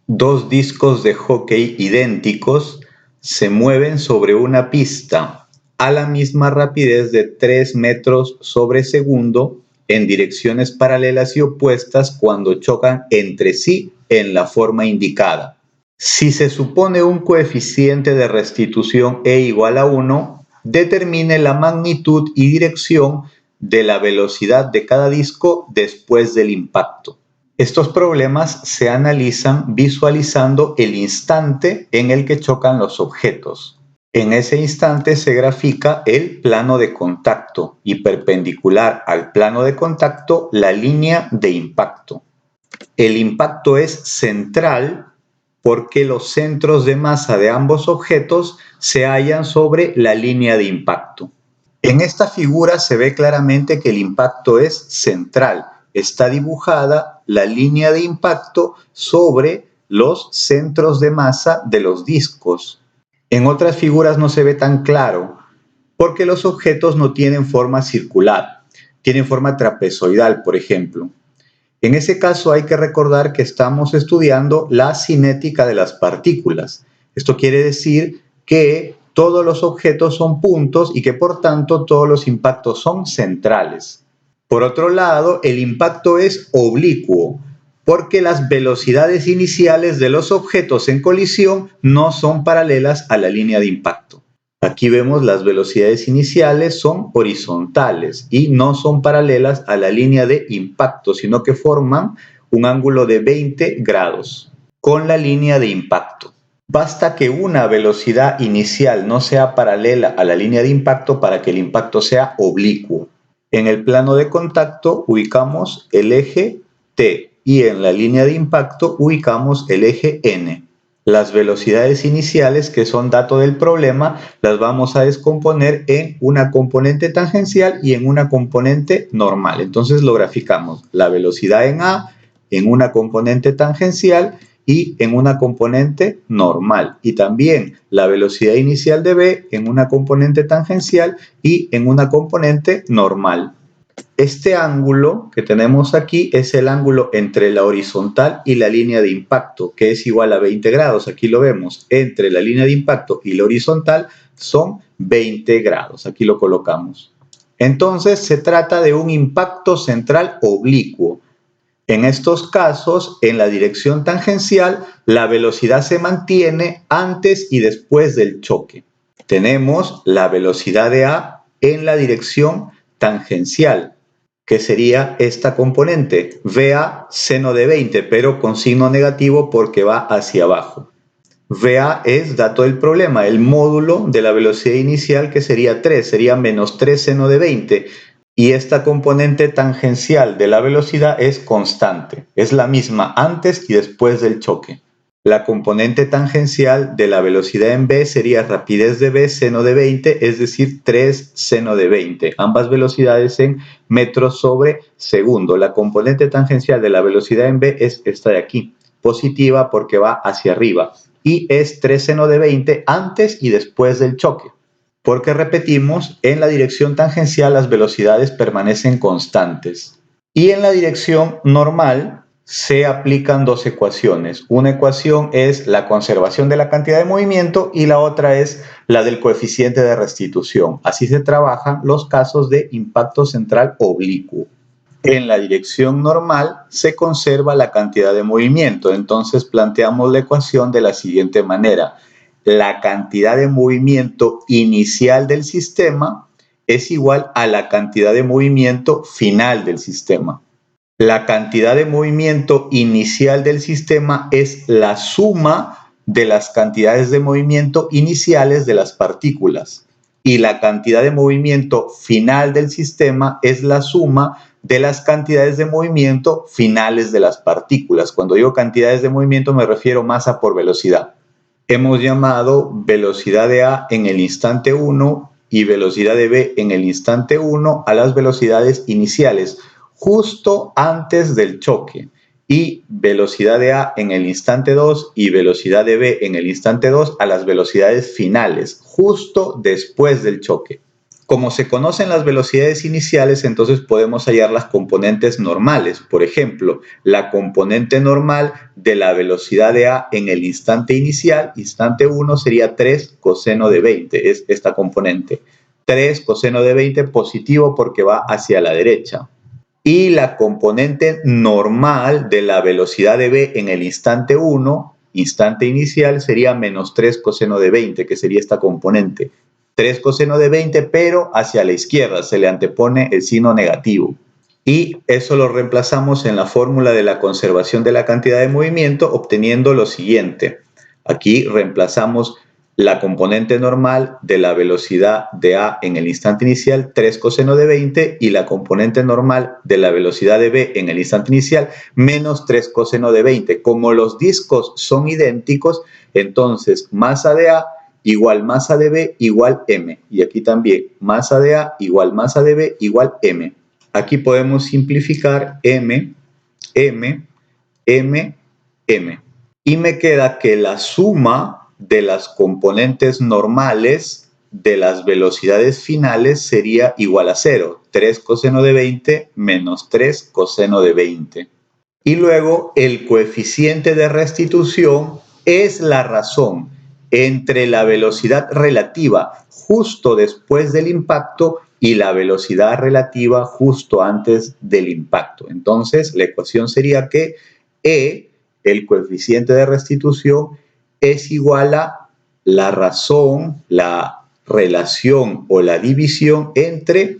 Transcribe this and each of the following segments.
Dos discos de hockey idénticos se mueven sobre una pista a la misma rapidez de 3 metros sobre segundo en direcciones paralelas y opuestas cuando chocan entre sí en la forma indicada. Si se supone un coeficiente de restitución e igual a 1, determine la magnitud y dirección de la velocidad de cada disco después del impacto. Estos problemas se analizan visualizando el instante en el que chocan los objetos. En ese instante se grafica el plano de contacto y perpendicular al plano de contacto la línea de impacto. El impacto es central porque los centros de masa de ambos objetos se hallan sobre la línea de impacto. En esta figura se ve claramente que el impacto es central. Está dibujada la línea de impacto sobre los centros de masa de los discos. En otras figuras no se ve tan claro porque los objetos no tienen forma circular, tienen forma trapezoidal, por ejemplo. En ese caso hay que recordar que estamos estudiando la cinética de las partículas. Esto quiere decir que todos los objetos son puntos y que por tanto todos los impactos son centrales. Por otro lado, el impacto es oblicuo porque las velocidades iniciales de los objetos en colisión no son paralelas a la línea de impacto. Aquí vemos las velocidades iniciales son horizontales y no son paralelas a la línea de impacto, sino que forman un ángulo de 20 grados con la línea de impacto. Basta que una velocidad inicial no sea paralela a la línea de impacto para que el impacto sea oblicuo. En el plano de contacto ubicamos el eje T y en la línea de impacto ubicamos el eje N. Las velocidades iniciales, que son dato del problema, las vamos a descomponer en una componente tangencial y en una componente normal. Entonces lo graficamos. La velocidad en A en una componente tangencial y en una componente normal. Y también la velocidad inicial de B en una componente tangencial y en una componente normal. Este ángulo que tenemos aquí es el ángulo entre la horizontal y la línea de impacto, que es igual a 20 grados. Aquí lo vemos. Entre la línea de impacto y la horizontal son 20 grados. Aquí lo colocamos. Entonces se trata de un impacto central oblicuo. En estos casos, en la dirección tangencial, la velocidad se mantiene antes y después del choque. Tenemos la velocidad de A en la dirección tangencial, que sería esta componente, VA seno de 20, pero con signo negativo porque va hacia abajo. VA es, dato del problema, el módulo de la velocidad inicial, que sería 3, sería menos 3 seno de 20, y esta componente tangencial de la velocidad es constante, es la misma antes y después del choque. La componente tangencial de la velocidad en B sería rapidez de B seno de 20, es decir, 3 seno de 20. Ambas velocidades en metros sobre segundo. La componente tangencial de la velocidad en B es esta de aquí, positiva porque va hacia arriba. Y es 3 seno de 20 antes y después del choque. Porque repetimos, en la dirección tangencial las velocidades permanecen constantes. Y en la dirección normal se aplican dos ecuaciones. Una ecuación es la conservación de la cantidad de movimiento y la otra es la del coeficiente de restitución. Así se trabajan los casos de impacto central oblicuo. En la dirección normal se conserva la cantidad de movimiento. Entonces planteamos la ecuación de la siguiente manera. La cantidad de movimiento inicial del sistema es igual a la cantidad de movimiento final del sistema. La cantidad de movimiento inicial del sistema es la suma de las cantidades de movimiento iniciales de las partículas. Y la cantidad de movimiento final del sistema es la suma de las cantidades de movimiento finales de las partículas. Cuando digo cantidades de movimiento me refiero masa por velocidad. Hemos llamado velocidad de A en el instante 1 y velocidad de B en el instante 1 a las velocidades iniciales, justo antes del choque, y velocidad de A en el instante 2 y velocidad de B en el instante 2 a las velocidades finales, justo después del choque. Como se conocen las velocidades iniciales, entonces podemos hallar las componentes normales. Por ejemplo, la componente normal de la velocidad de A en el instante inicial, instante 1, sería 3 coseno de 20, es esta componente. 3 coseno de 20 positivo porque va hacia la derecha. Y la componente normal de la velocidad de B en el instante 1, instante inicial, sería menos 3 coseno de 20, que sería esta componente. 3 coseno de 20, pero hacia la izquierda, se le antepone el signo negativo. Y eso lo reemplazamos en la fórmula de la conservación de la cantidad de movimiento, obteniendo lo siguiente. Aquí reemplazamos la componente normal de la velocidad de A en el instante inicial, 3 coseno de 20, y la componente normal de la velocidad de B en el instante inicial, menos 3 coseno de 20. Como los discos son idénticos, entonces masa de A igual masa de B igual M. Y aquí también masa de A igual masa de B igual M. Aquí podemos simplificar M, M, M, M. Y me queda que la suma de las componentes normales de las velocidades finales sería igual a 0. 3 coseno de 20 menos 3 coseno de 20. Y luego el coeficiente de restitución es la razón entre la velocidad relativa justo después del impacto y la velocidad relativa justo antes del impacto. Entonces, la ecuación sería que E, el coeficiente de restitución, es igual a la razón, la relación o la división entre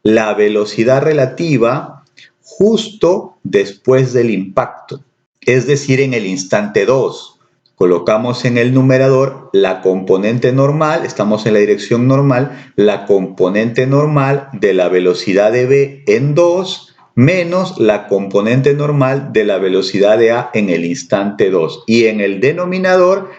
la velocidad relativa justo después del impacto, es decir, en el instante 2. Colocamos en el numerador la componente normal, estamos en la dirección normal, la componente normal de la velocidad de B en 2 menos la componente normal de la velocidad de A en el instante 2. Y en el denominador,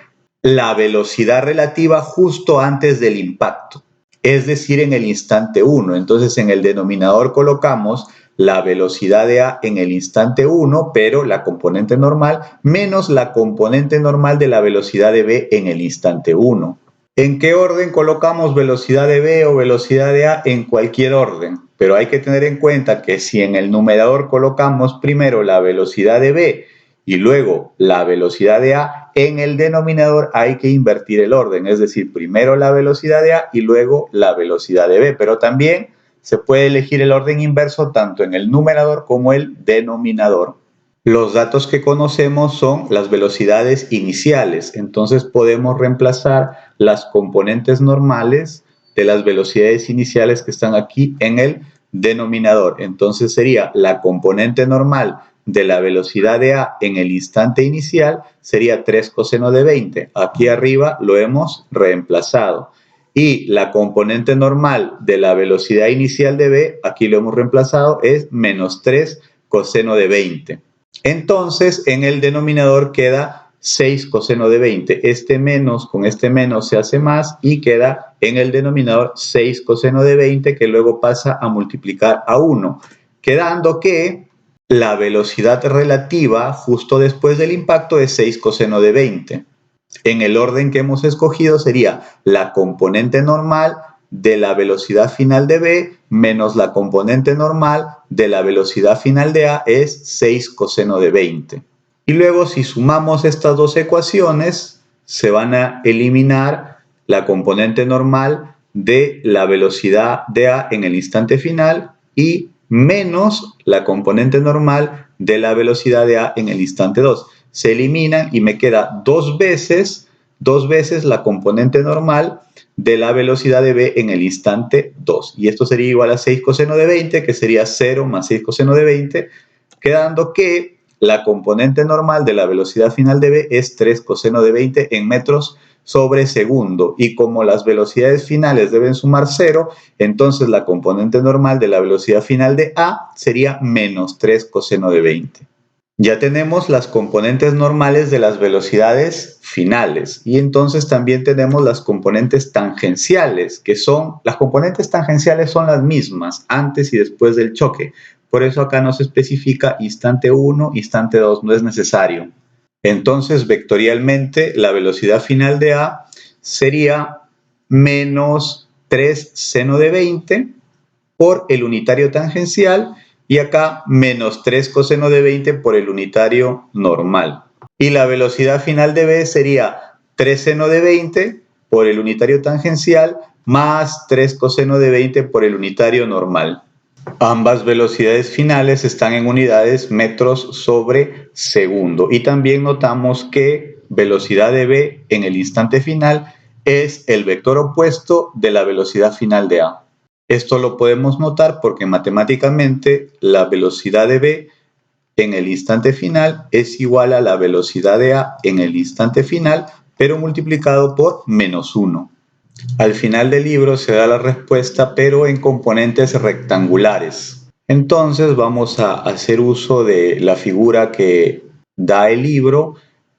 la velocidad relativa justo antes del impacto, es decir, en el instante 1. Entonces, en el denominador colocamos la velocidad de A en el instante 1, pero la componente normal, menos la componente normal de la velocidad de B en el instante 1. ¿En qué orden colocamos velocidad de B o velocidad de A? En cualquier orden, pero hay que tener en cuenta que si en el numerador colocamos primero la velocidad de B y luego la velocidad de A, en el denominador hay que invertir el orden, es decir, primero la velocidad de A y luego la velocidad de B, pero también se puede elegir el orden inverso tanto en el numerador como el denominador. Los datos que conocemos son las velocidades iniciales, entonces podemos reemplazar las componentes normales de las velocidades iniciales que están aquí en el denominador. Entonces sería la componente normal de la velocidad de A en el instante inicial sería 3 coseno de 20. Aquí arriba lo hemos reemplazado. Y la componente normal de la velocidad inicial de B, aquí lo hemos reemplazado, es menos 3 coseno de 20. Entonces, en el denominador queda 6 coseno de 20. Este menos con este menos se hace más y queda en el denominador 6 coseno de 20 que luego pasa a multiplicar a 1, quedando que la velocidad relativa justo después del impacto es 6 coseno de 20. En el orden que hemos escogido sería la componente normal de la velocidad final de B menos la componente normal de la velocidad final de A es 6 coseno de 20. Y luego si sumamos estas dos ecuaciones, se van a eliminar la componente normal de la velocidad de A en el instante final y menos la componente normal de la velocidad de A en el instante 2. Se eliminan y me queda dos veces la componente normal de la velocidad de B en el instante 2. Y esto sería igual a 6 coseno de 20, que sería 0 más 6 coseno de 20, quedando que la componente normal de la velocidad final de B es 3 coseno de 20 en metros sobre segundo. Y como las velocidades finales deben sumar 0, entonces la componente normal de la velocidad final de A sería menos 3 coseno de 20. Ya tenemos las componentes normales de las velocidades finales y entonces también tenemos las componentes tangenciales, que son, las componentes tangenciales son las mismas antes y después del choque. Por eso acá no se especifica instante 1, instante 2, no es necesario. Entonces, vectorialmente, la velocidad final de A sería menos 3 seno de 20 por el unitario tangencial y acá menos 3 coseno de 20 por el unitario normal. Y la velocidad final de B sería 3 seno de 20 por el unitario tangencial más 3 coseno de 20 por el unitario normal. Ambas velocidades finales están en unidades metros sobre segundo. Y también notamos que velocidad de B en el instante final es el vector opuesto de la velocidad final de A. Esto lo podemos notar porque matemáticamente la velocidad de B en el instante final es igual a la velocidad de A en el instante final, pero multiplicado por menos 1. Al final del libro se da la respuesta, pero en componentes rectangulares. Entonces vamos a hacer uso de la figura que da el libro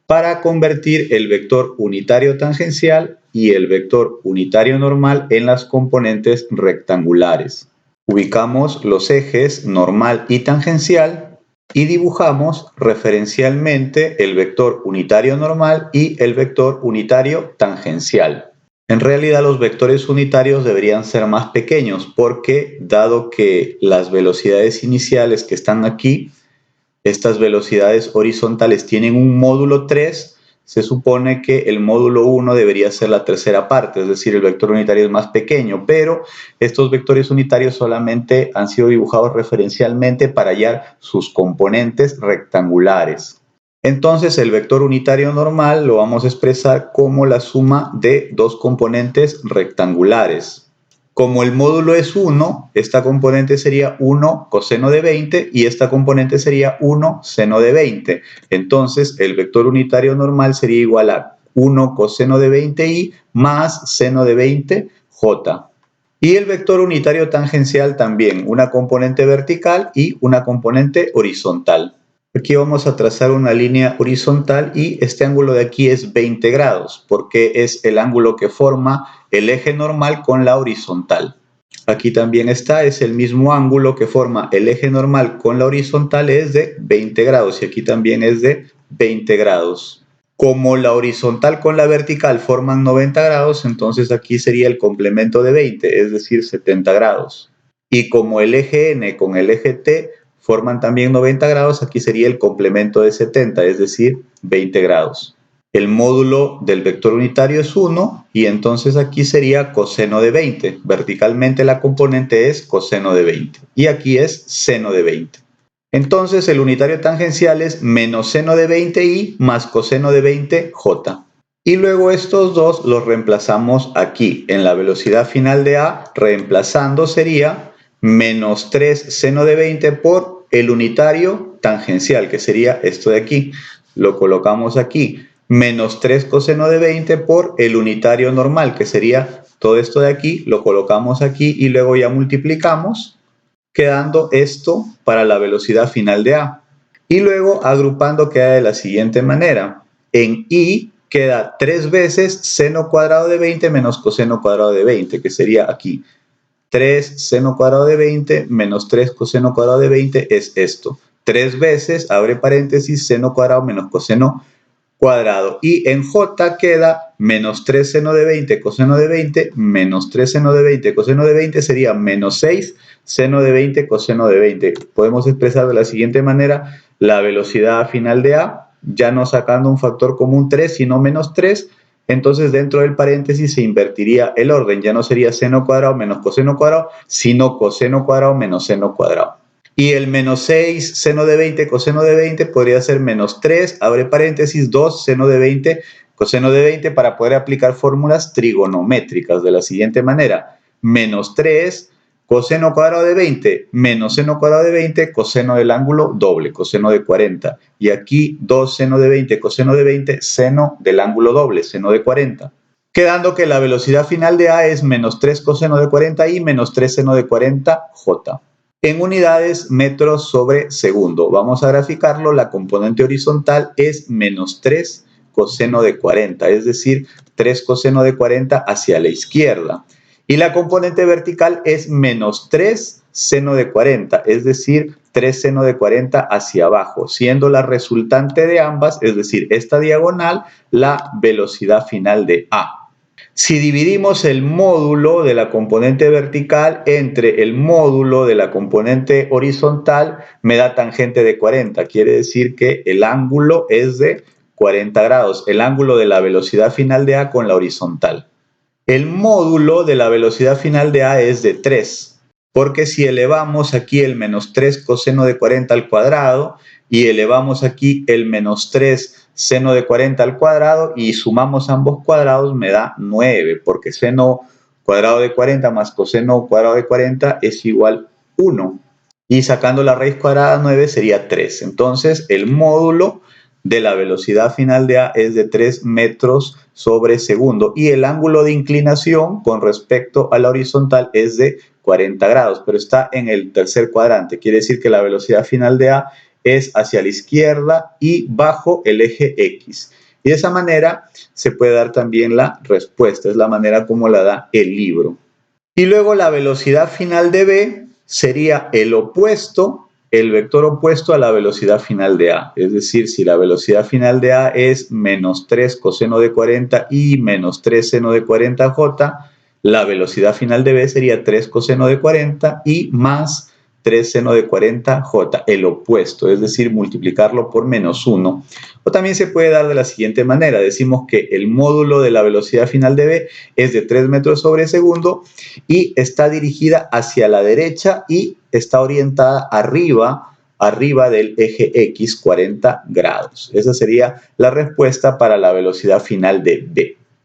para convertir el vector unitario tangencial y el vector unitario normal en las componentes rectangulares. Ubicamos los ejes normal y tangencial y dibujamos referencialmente el vector unitario normal y el vector unitario tangencial. En realidad los vectores unitarios deberían ser más pequeños porque dado que las velocidades iniciales que están aquí, estas velocidades horizontales tienen un módulo 3, se supone que el módulo 1 debería ser la tercera parte, es decir, el vector unitario es más pequeño, pero estos vectores unitarios solamente han sido dibujados referencialmente para hallar sus componentes rectangulares. Entonces el vector unitario normal lo vamos a expresar como la suma de dos componentes rectangulares. Como el módulo es 1, esta componente sería 1 coseno de 20 y esta componente sería 1 seno de 20. Entonces el vector unitario normal sería igual a 1 coseno de 20i más seno de 20j. Y el vector unitario tangencial también, una componente vertical y una componente horizontal. Aquí vamos a trazar una línea horizontal y este ángulo de aquí es 20 grados porque es el ángulo que forma el eje normal con la horizontal. Aquí también está, es el mismo ángulo que forma el eje normal con la horizontal, es de 20 grados y aquí también es de 20 grados. Como la horizontal con la vertical forman 90 grados, entonces aquí sería el complemento de 20, es decir, 70 grados. Y como el eje N con el eje T forman también 90 grados, aquí sería el complemento de 70, es decir, 20 grados. El módulo del vector unitario es 1 y entonces aquí sería coseno de 20. Verticalmente la componente es coseno de 20 y aquí es seno de 20. Entonces el unitario tangencial es menos seno de 20i más coseno de 20j. Y luego estos dos los reemplazamos aquí. En la velocidad final de A, reemplazando sería menos 3 seno de 20 por el unitario tangencial, que sería esto de aquí. Lo colocamos aquí. Menos 3 coseno de 20 por el unitario normal, que sería todo esto de aquí. Lo colocamos aquí y luego ya multiplicamos, quedando esto para la velocidad final de A. Y luego agrupando queda de la siguiente manera. En I queda 3 veces seno cuadrado de 20 menos coseno cuadrado de 20, que sería aquí. 3 seno cuadrado de 20 menos 3 coseno cuadrado de 20 es esto. 3 veces, abre paréntesis, seno cuadrado menos coseno cuadrado. Y en J queda menos 3 seno de 20 coseno de 20 menos 3 seno de 20 coseno de 20 sería menos 6 seno de 20 coseno de 20. Podemos expresar de la siguiente manera la velocidad final de A, ya no sacando un factor común 3, sino menos 3. Entonces dentro del paréntesis se invertiría el orden, ya no sería seno cuadrado menos coseno cuadrado, sino coseno cuadrado menos seno cuadrado. Y el menos 6 seno de 20 coseno de 20 podría ser menos 3, abre paréntesis, 2 seno de 20 coseno de 20 para poder aplicar fórmulas trigonométricas de la siguiente manera. Menos 3 coseno cuadrado de 20 menos seno cuadrado de 20 coseno del ángulo doble, coseno de 40. Y aquí 2 seno de 20 coseno de 20 seno del ángulo doble, seno de 40. Quedando que la velocidad final de A es menos 3 coseno de 40i menos 3 seno de 40j. En unidades metros sobre segundo. Vamos a graficarlo. La componente horizontal es menos 3 coseno de 40, es decir, 3 coseno de 40 hacia la izquierda. Y la componente vertical es menos 3 seno de 40, es decir, 3 seno de 40 hacia abajo, siendo la resultante de ambas, es decir, esta diagonal, la velocidad final de A. Si dividimos el módulo de la componente vertical entre el módulo de la componente horizontal, me da tangente de 40. Quiere decir que el ángulo es de 40 grados, el ángulo de la velocidad final de A con la horizontal. El módulo de la velocidad final de A es de 3, porque si elevamos aquí el menos 3 coseno de 40 al cuadrado y elevamos aquí el menos 3 seno de 40 al cuadrado y sumamos ambos cuadrados me da 9, porque seno cuadrado de 40 más coseno cuadrado de 40 es igual 1. Y sacando la raíz cuadrada de 9 sería 3. Entonces el módulo de la velocidad final de A es de 3 metros sobre segundo y el ángulo de inclinación con respecto a la horizontal es de 40 grados, pero está en el tercer cuadrante. Quiere decir que la velocidad final de A es hacia la izquierda y bajo el eje X. Y de esa manera se puede dar también la respuesta, es la manera como la da el libro. Y luego la velocidad final de B sería el opuesto, el vector opuesto a la velocidad final de A. Es decir, si la velocidad final de A es menos 3 coseno de 40 y menos 3 seno de 40J, la velocidad final de B sería 3 coseno de 40 y más 3 seno de 40J, el opuesto, es decir, multiplicarlo por menos 1. O también se puede dar de la siguiente manera. Decimos que el módulo de la velocidad final de B es de 3 metros sobre segundo y está dirigida hacia la derecha y está orientada arriba del eje X 40 grados. Esa sería la respuesta para la velocidad final de B.